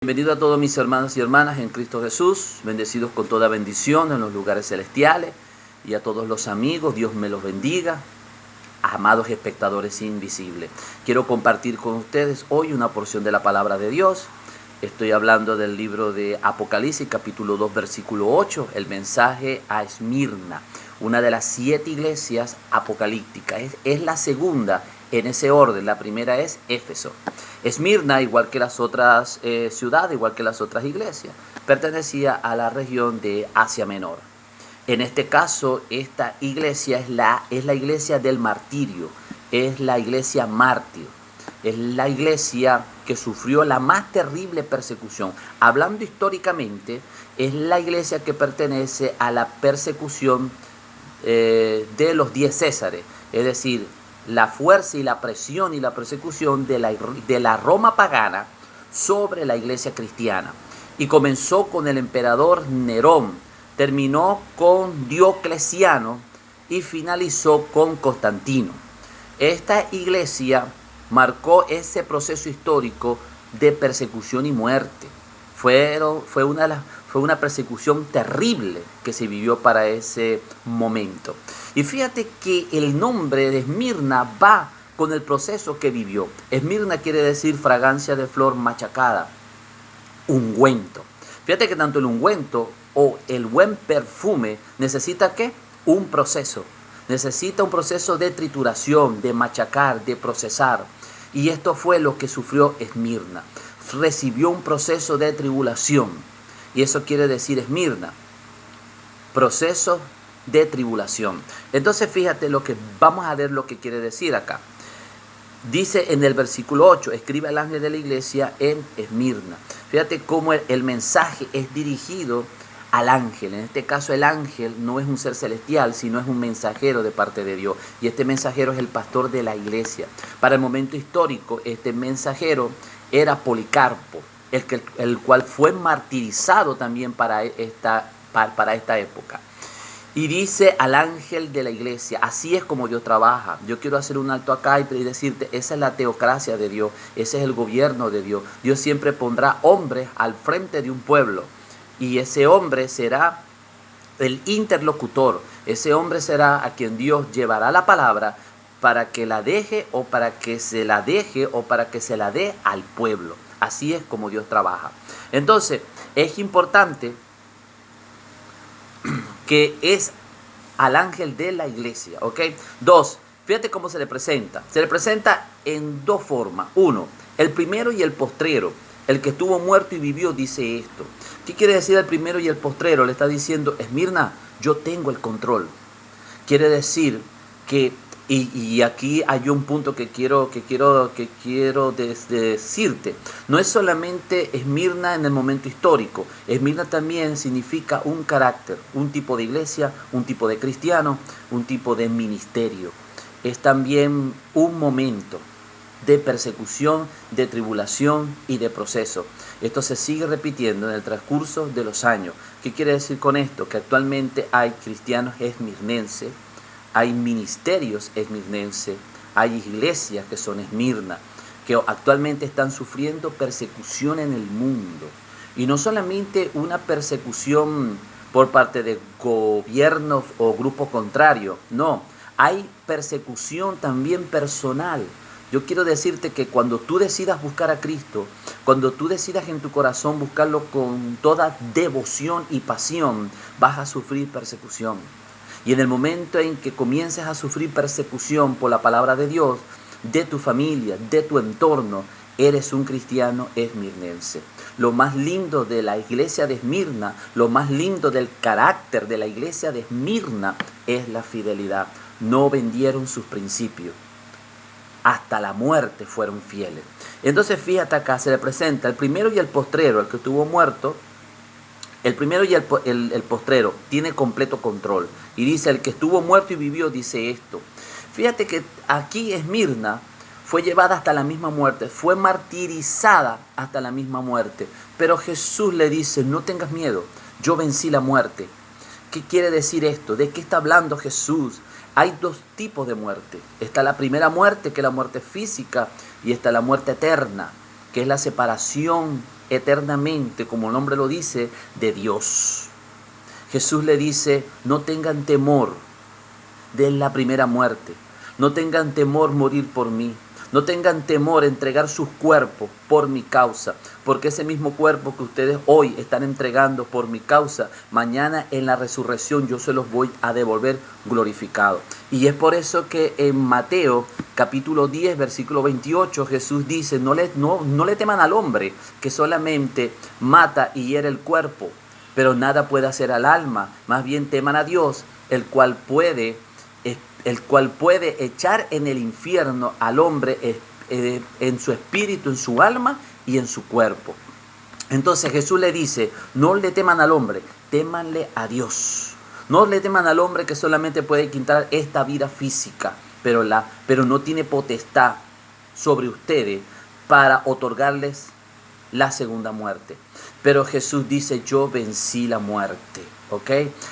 Bienvenido a todos mis hermanos y hermanas en Cristo Jesús, bendecidos con toda bendición en los lugares celestiales, y a todos los amigos, Dios me los bendiga, amados espectadores invisibles. Quiero compartir con ustedes hoy una porción de la palabra de Dios. Estoy hablando del libro de Apocalipsis, capítulo 2, versículo 8, el mensaje a Esmirna, una de las 7 iglesias apocalípticas. Es la segunda en ese orden. La primera es Éfeso. Esmirna, igual que las otras ciudades, igual que las otras iglesias, pertenecía a la región de Asia Menor. En este caso, esta iglesia es la iglesia del martirio, es la iglesia mártir, es la iglesia que sufrió la más terrible persecución. Hablando históricamente, es la iglesia que pertenece a la persecución de los 10 Césares, es decir, la fuerza y la presión y la persecución de la Roma pagana sobre la iglesia cristiana. Y comenzó con el emperador Nerón, terminó con Diocleciano y finalizó con Constantino. Esta iglesia marcó ese proceso histórico de persecución y muerte. Fue una persecución terrible que se vivió para ese momento. Y fíjate que el nombre de Esmirna va con el proceso que vivió. Esmirna quiere decir fragancia de flor machacada, ungüento. Fíjate que tanto el ungüento o el buen perfume necesita ¿qué? Un proceso. Necesita un proceso de trituración, de machacar, de procesar. Y esto fue lo que sufrió Esmirna. Recibió un proceso de tribulación. Y eso quiere decir Esmirna, proceso de tribulación. Entonces fíjate vamos a ver lo que quiere decir acá. Dice en el versículo 8, escribe al ángel de la iglesia en Esmirna. Fíjate cómo el mensaje es dirigido al ángel. En este caso el ángel no es un ser celestial, sino es un mensajero de parte de Dios. Y este mensajero es el pastor de la iglesia. Para el momento histórico, este mensajero era Policarpo, el cual fue martirizado también para esta época. Y dice al ángel de la iglesia, así es como Dios trabaja. Yo quiero hacer un alto acá y decirte, esa es la teocracia de Dios, ese es el gobierno de Dios. Dios siempre pondrá hombres al frente de un pueblo y ese hombre será el interlocutor. Ese hombre será a quien Dios llevará la palabra para que la deje o para que se la deje o para que se la dé al pueblo. Así es como Dios trabaja. Entonces, es importante que es al ángel de la iglesia, ¿ok? 2, fíjate cómo se le presenta. Se le presenta en 2 formas. 1, el primero y el postrero. El que estuvo muerto y vivió dice esto. ¿Qué quiere decir el primero y el postrero? Le está diciendo, Esmirna, yo tengo el control. Quiere decir que, y aquí hay un punto que quiero decirte. No es solamente Esmirna en el momento histórico. Esmirna también significa un carácter, un tipo de iglesia, un tipo de cristiano, un tipo de ministerio. Es también un momento de persecución, de tribulación y de proceso. Esto se sigue repitiendo en el transcurso de los años. ¿Qué quiere decir con esto? Que actualmente hay cristianos esmirnenses, hay ministerios esmirnenses, hay iglesias que son Esmirna, que actualmente están sufriendo persecución en el mundo. Y no solamente una persecución por parte de gobiernos o grupos contrarios, no, hay persecución también personal. Yo quiero decirte que cuando tú decidas buscar a Cristo, cuando tú decidas en tu corazón buscarlo con toda devoción y pasión, vas a sufrir persecución. Y en el momento en que comiences a sufrir persecución por la palabra de Dios, de tu familia, de tu entorno, eres un cristiano esmirnense. Lo más lindo de la iglesia de Esmirna, lo más lindo del carácter de la iglesia de Esmirna es la fidelidad. No vendieron sus principios. Hasta la muerte fueron fieles. Entonces fíjate acá, se le presenta el primero y el postrero, el que estuvo muerto. El primero y el postrero tiene completo control. Y dice, el que estuvo muerto y vivió dice esto. Fíjate que aquí Esmirna fue llevada hasta la misma muerte, fue martirizada hasta la misma muerte. Pero Jesús le dice, no tengas miedo, yo vencí la muerte. ¿Qué quiere decir esto? ¿De qué está hablando Jesús? Hay 2 tipos de muerte. Está la primera muerte, que es la muerte física, y está la muerte eterna, que es la separación eternamente, como el nombre lo dice, de Dios. Jesús le dice, no tengan temor de la primera muerte, no tengan temor morir por mí, no tengan temor entregar sus cuerpos por mi causa, porque ese mismo cuerpo que ustedes hoy están entregando por mi causa, mañana en la resurrección yo se los voy a devolver glorificado. Y es por eso que en Mateo capítulo 10, versículo 28, Jesús dice, no le teman al hombre que solamente mata y hiere el cuerpo, pero nada puede hacer al alma, más bien teman a Dios, el cual puede echar en el infierno al hombre en su espíritu, en su alma y en su cuerpo. Entonces Jesús le dice, no le teman al hombre, témanle a Dios. No le teman al hombre que solamente puede quitar esta vida física, pero no tiene potestad sobre ustedes para otorgarles la segunda muerte. Pero Jesús dice, yo vencí la muerte. ¿Ok?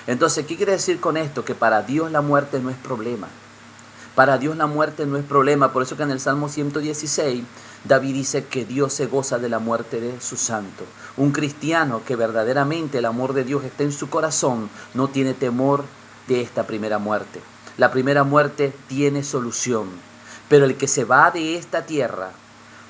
Entonces, ¿qué quiere decir con esto? Que para Dios la muerte no es problema. Para Dios la muerte no es problema. Por eso que en el Salmo 116, David dice que Dios se goza de la muerte de su santo. Un cristiano que verdaderamente el amor de Dios está en su corazón, no tiene temor de esta primera muerte. La primera muerte tiene solución. Pero el que se va de esta tierra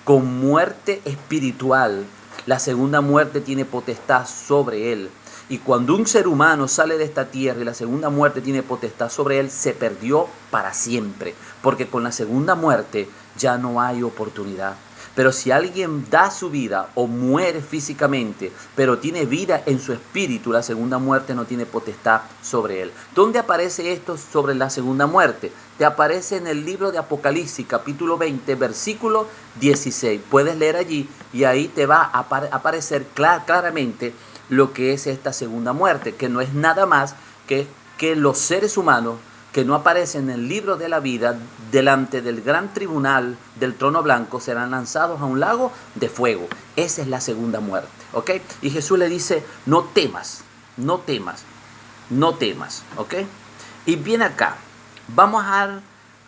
con muerte espiritual, la segunda muerte tiene potestad sobre él. Y cuando un ser humano sale de esta tierra y la segunda muerte tiene potestad sobre él, se perdió para siempre. Porque con la segunda muerte ya no hay oportunidad. Pero si alguien da su vida o muere físicamente, pero tiene vida en su espíritu, la segunda muerte no tiene potestad sobre él. ¿Dónde aparece esto sobre la segunda muerte? Te aparece en el libro de Apocalipsis, capítulo 20, versículo 16. Puedes leer allí y ahí te va a aparecer claramente lo que es esta segunda muerte, que no es nada más que los seres humanos que no aparecen en el libro de la vida delante del gran tribunal del trono blanco serán lanzados a un lago de fuego. Esa es la segunda muerte, ¿ok? Y Jesús le dice, no temas, no temas, no temas, ¿ok? Y bien acá, vamos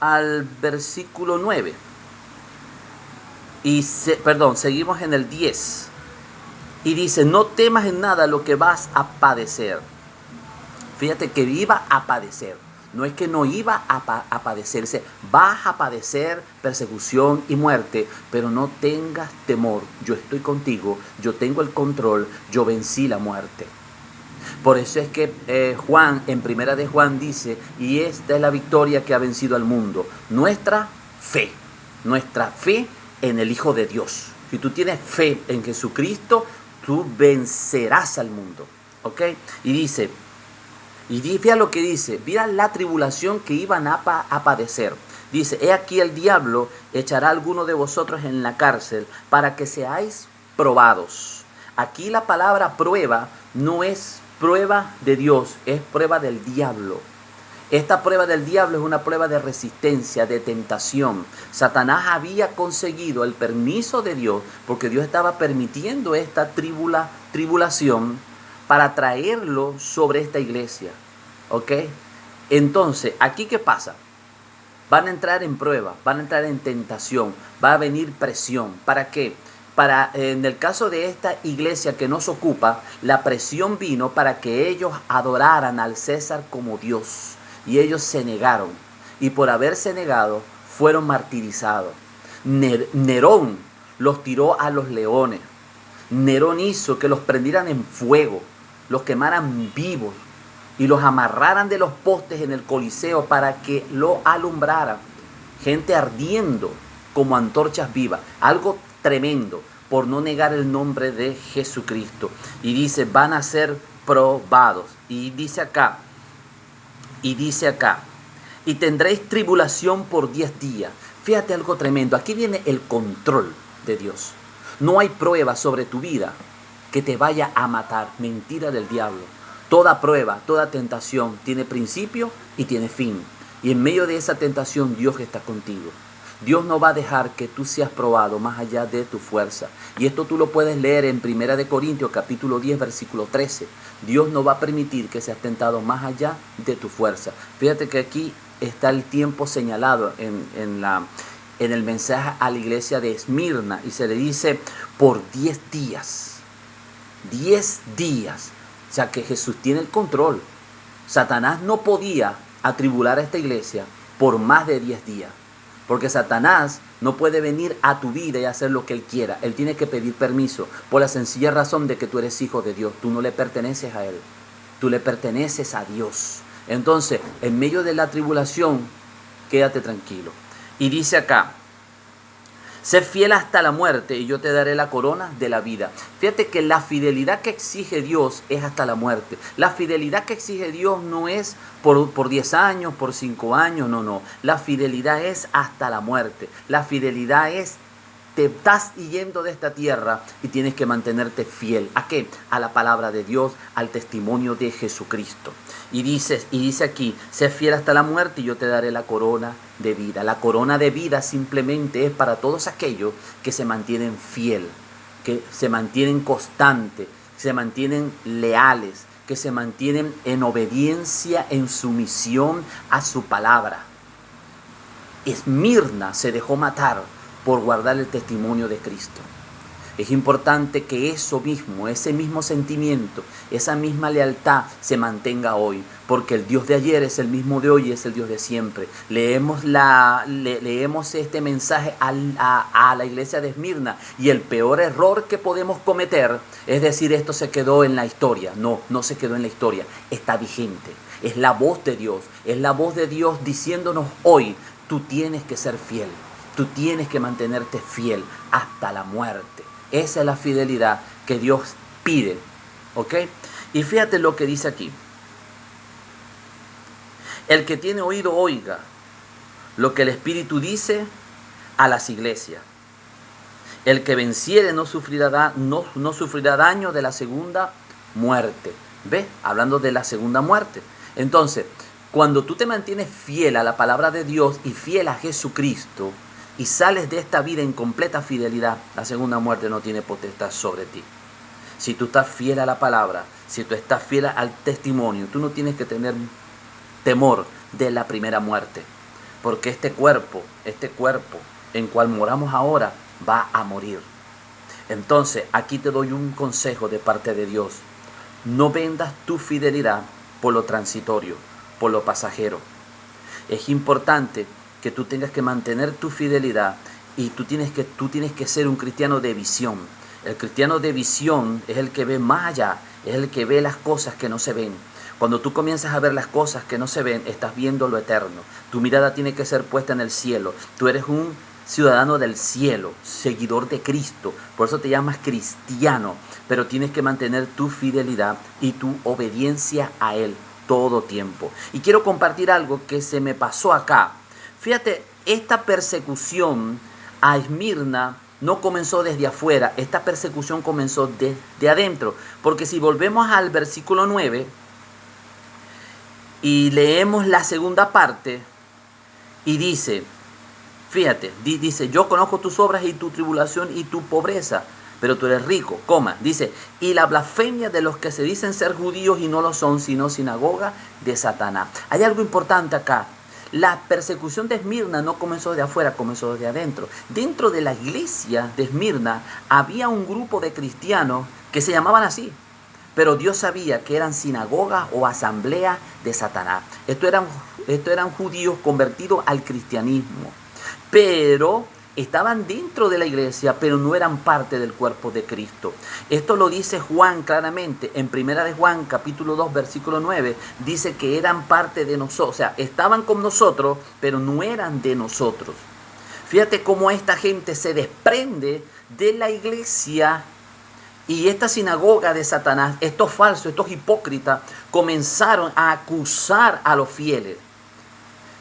al versículo 9. Seguimos en el 10. Y dice, no temas en nada lo que vas a padecer. Fíjate que iba a padecer. No es que no iba a padecerse. Vas a padecer persecución y muerte. Pero no tengas temor. Yo estoy contigo. Yo tengo el control. Yo vencí la muerte. Por eso es que Juan, en primera de Juan dice, y esta es la victoria que ha vencido al mundo. Nuestra fe en el Hijo de Dios. Si tú tienes fe en Jesucristo, tú vencerás al mundo, ¿ok? Y dice, fíjate lo que dice, mira la tribulación que iban a padecer. Dice, he aquí el diablo echará a alguno de vosotros en la cárcel para que seáis probados. Aquí la palabra prueba no es prueba de Dios, es prueba del diablo. Esta prueba del diablo es una prueba de resistencia, de tentación. Satanás había conseguido el permiso de Dios porque Dios estaba permitiendo esta tribulación para traerlo sobre esta iglesia. ¿Ok? Entonces, ¿aquí qué pasa? Van a entrar en prueba, van a entrar en tentación, va a venir presión. ¿Para qué? En el caso de esta iglesia que nos ocupa, la presión vino para que ellos adoraran al César como Dios. Y ellos se negaron. Y por haberse negado, fueron martirizados. Nerón los tiró a los leones. Nerón hizo que los prendieran en fuego, los quemaran vivos y los amarraran de los postes en el Coliseo para que lo alumbraran. Gente ardiendo como antorchas vivas. Algo tremendo por no negar el nombre de Jesucristo. Y dice, van a ser probados. Y dice acá, y tendréis tribulación por 10 días. Fíjate algo tremendo. Aquí viene el control de Dios. No hay prueba sobre tu vida que te vaya a matar. Mentira del diablo. Toda prueba, toda tentación tiene principio y tiene fin. Y en medio de esa tentación Dios está contigo. Dios no va a dejar que tú seas probado más allá de tu fuerza. Y esto tú lo puedes leer en 1 Corintios capítulo 10 versículo 13. Dios no va a permitir que seas tentado más allá de tu fuerza. Fíjate que aquí está el tiempo señalado en el mensaje a la iglesia de Esmirna y se le dice por 10 días. 10 días. O sea que Jesús tiene el control. Satanás no podía atribular a esta iglesia por más de 10 días. Porque Satanás no puede venir a tu vida y hacer lo que él quiera. Él tiene que pedir permiso por la sencilla razón de que tú eres hijo de Dios. Tú no le perteneces a él. Tú le perteneces a Dios. Entonces, en medio de la tribulación, quédate tranquilo. Y dice acá, sé fiel hasta la muerte y yo te daré la corona de la vida. Fíjate que la fidelidad que exige Dios es hasta la muerte. La fidelidad que exige Dios no es por 10 años, por 5 años, no. La fidelidad es hasta la muerte. La fidelidad es, te estás yendo de esta tierra y tienes que mantenerte fiel. ¿A qué? A la palabra de Dios, al testimonio de Jesucristo. Y dice aquí, sé fiel hasta la muerte y yo te daré la corona de vida. La corona de vida simplemente es para todos aquellos que se mantienen fiel, que se mantienen constantes, que se mantienen leales, que se mantienen en obediencia, en sumisión a su palabra. Esmirna se dejó matar por guardar el testimonio de Cristo. Es importante que eso mismo, ese mismo sentimiento, esa misma lealtad se mantenga hoy, porque el Dios de ayer es el mismo de hoy y es el Dios de siempre. Leemos este mensaje a la iglesia de Esmirna y el peor error que podemos cometer es decir esto se quedó en la historia. No se quedó en la historia, está vigente. Es la voz de Dios, es la voz de Dios diciéndonos hoy, tú tienes que ser fiel. Tú tienes que mantenerte fiel hasta la muerte. Esa es la fidelidad que Dios pide. ¿Ok? Y fíjate lo que dice aquí. El que tiene oído, oiga lo que el Espíritu dice a las iglesias. El que venciere no sufrirá daño de la segunda muerte. ¿Ves? Hablando de la segunda muerte. Entonces, cuando tú te mantienes fiel a la palabra de Dios y fiel a Jesucristo, y sales de esta vida en completa fidelidad, la segunda muerte no tiene potestad sobre ti. Si tú estás fiel a la palabra, si tú estás fiel al testimonio, tú no tienes que tener temor de la primera muerte. Porque este cuerpo en cual moramos ahora, va a morir. Entonces, aquí te doy un consejo de parte de Dios. No vendas tu fidelidad por lo transitorio, por lo pasajero. Es importante que tú tengas que mantener tu fidelidad y tú tienes que ser un cristiano de visión. El cristiano de visión es el que ve más allá, es el que ve las cosas que no se ven. Cuando tú comienzas a ver las cosas que no se ven, estás viendo lo eterno. Tu mirada tiene que ser puesta en el cielo. Tú eres un ciudadano del cielo, seguidor de Cristo. Por eso te llamas cristiano, pero tienes que mantener tu fidelidad y tu obediencia a Él todo tiempo. Y quiero compartir algo que se me pasó acá. Fíjate, esta persecución a Esmirna no comenzó desde afuera, esta persecución comenzó desde adentro. Porque si volvemos al versículo 9 y leemos la segunda parte y dice, fíjate, dice, yo conozco tus obras y tu tribulación y tu pobreza, pero tú eres rico, dice, y la blasfemia de los que se dicen ser judíos y no lo son, sino sinagoga de Satanás. Hay algo importante acá. La persecución de Esmirna no comenzó de afuera, comenzó de adentro. Dentro de la iglesia de Esmirna había un grupo de cristianos que se llamaban así, pero Dios sabía que eran sinagogas o asamblea de Satanás. Estos eran judíos convertidos al cristianismo, pero estaban dentro de la iglesia, pero no eran parte del cuerpo de Cristo. Esto lo dice Juan claramente. En Primera de Juan, capítulo 2, versículo 9, dice que eran parte de nosotros. O sea, estaban con nosotros, pero no eran de nosotros. Fíjate cómo esta gente se desprende de la iglesia y esta sinagoga de Satanás, estos falsos, estos hipócritas, comenzaron a acusar a los fieles.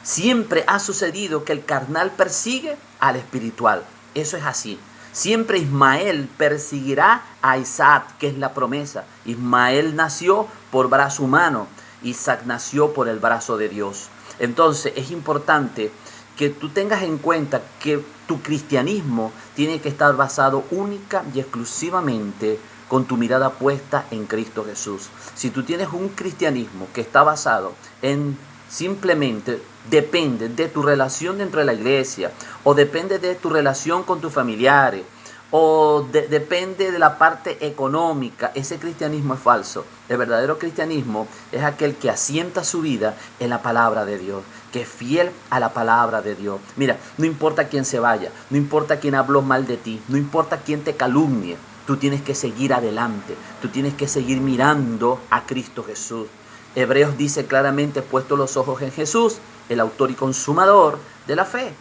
Siempre ha sucedido que el carnal persigue al espiritual. Eso es así. Siempre Ismael perseguirá a Isaac, que es la promesa. Ismael nació por brazo humano. Isaac nació por el brazo de Dios. Entonces es importante que tú tengas en cuenta que tu cristianismo tiene que estar basado única y exclusivamente con tu mirada puesta en Cristo Jesús. Si tú tienes un cristianismo que está basado en simplemente depende de tu relación dentro de la iglesia, o depende de tu relación con tus familiares, o depende de la parte económica, ese cristianismo es falso. El verdadero cristianismo es aquel que asienta su vida en la palabra de Dios, que es fiel a la palabra de Dios. Mira, no importa quién se vaya, no importa quién habló mal de ti, no importa quién te calumnie, tú tienes que seguir adelante, tú tienes que seguir mirando a Cristo Jesús. Hebreos dice claramente, puesto los ojos en Jesús, el autor y consumador de la fe.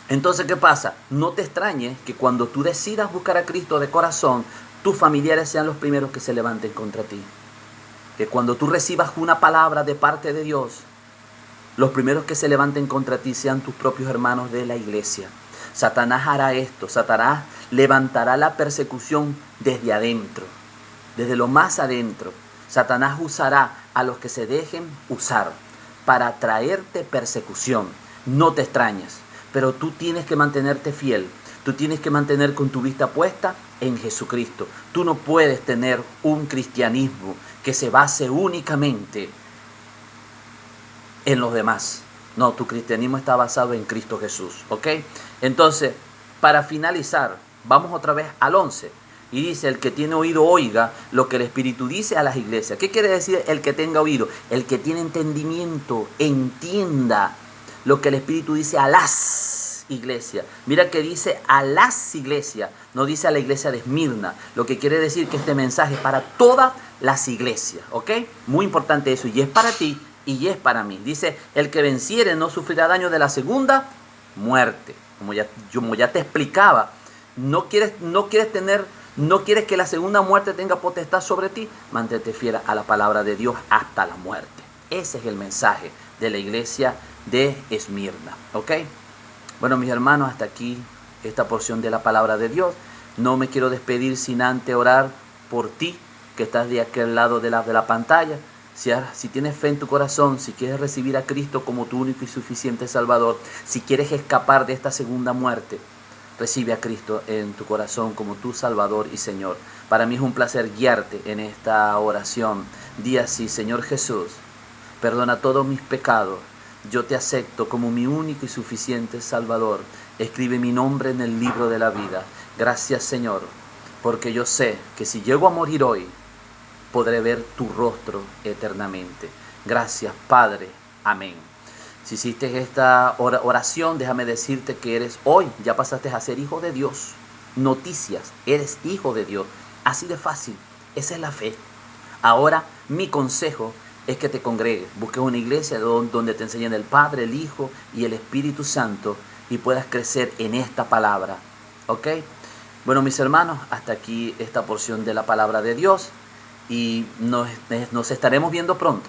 Entonces, ¿qué pasa? No te extrañes que cuando tú decidas buscar a Cristo de corazón, tus familiares sean los primeros que se levanten contra ti. Que cuando tú recibas una palabra de parte de Dios, los primeros que se levanten contra ti sean tus propios hermanos de la iglesia. Satanás hará esto, Satanás levantará la persecución desde adentro, desde lo más adentro. Satanás usará a los que se dejen usar para traerte persecución. No te extrañes. Pero tú tienes que mantenerte fiel, tú tienes que mantener con tu vista puesta en Jesucristo. Tú no puedes tener un cristianismo que se base únicamente en los demás. No, tu cristianismo está basado en Cristo Jesús, ¿ok? Entonces, para finalizar, vamos otra vez al 11. Y dice, el que tiene oído oiga lo que el Espíritu dice a las iglesias. ¿Qué quiere decir el que tenga oído? El que tiene entendimiento, entienda lo que el Espíritu dice a las iglesias. Mira que dice a las iglesias, no dice a la iglesia de Esmirna. Lo que quiere decir que este mensaje es para todas las iglesias, ¿ok? Muy importante eso, y es para ti y es para mí. Dice, el que venciere no sufrirá daño de la segunda muerte. Como ya te explicaba, no quieres que la segunda muerte tenga potestad sobre ti, mantente fiel a la palabra de Dios hasta la muerte. Ese es el mensaje de la iglesia de Esmirna, ¿ok? Bueno, mis hermanos, hasta aquí esta porción de la palabra de Dios. No me quiero despedir sin antes orar por ti, que estás de aquel lado de la pantalla. Si tienes fe en tu corazón, si quieres recibir a Cristo como tu único y suficiente Salvador, si quieres escapar de esta segunda muerte, recibe a Cristo en tu corazón como tu Salvador y Señor. Para mí es un placer guiarte en esta oración. Di así: Señor Jesús, perdona todos mis pecados. Yo te acepto como mi único y suficiente Salvador. Escribe mi nombre en el libro de la vida. Gracias, Señor, porque yo sé que si llego a morir hoy, podré ver tu rostro eternamente. Gracias, Padre. Amén. Si hiciste esta oración, déjame decirte que eres hoy, ya pasaste a ser hijo de Dios. Noticias, eres hijo de Dios. Así de fácil. Esa es la fe. Ahora, mi consejo es que te congregues, busques una iglesia donde te enseñen el Padre, el Hijo y el Espíritu Santo y puedas crecer en esta palabra, ¿ok? Bueno, mis hermanos, hasta aquí esta porción de la palabra de Dios y nos estaremos viendo pronto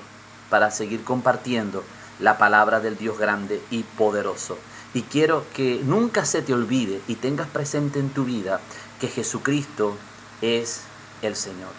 para seguir compartiendo la palabra del Dios grande y poderoso. Y quiero que nunca se te olvide y tengas presente en tu vida que Jesucristo es el Señor.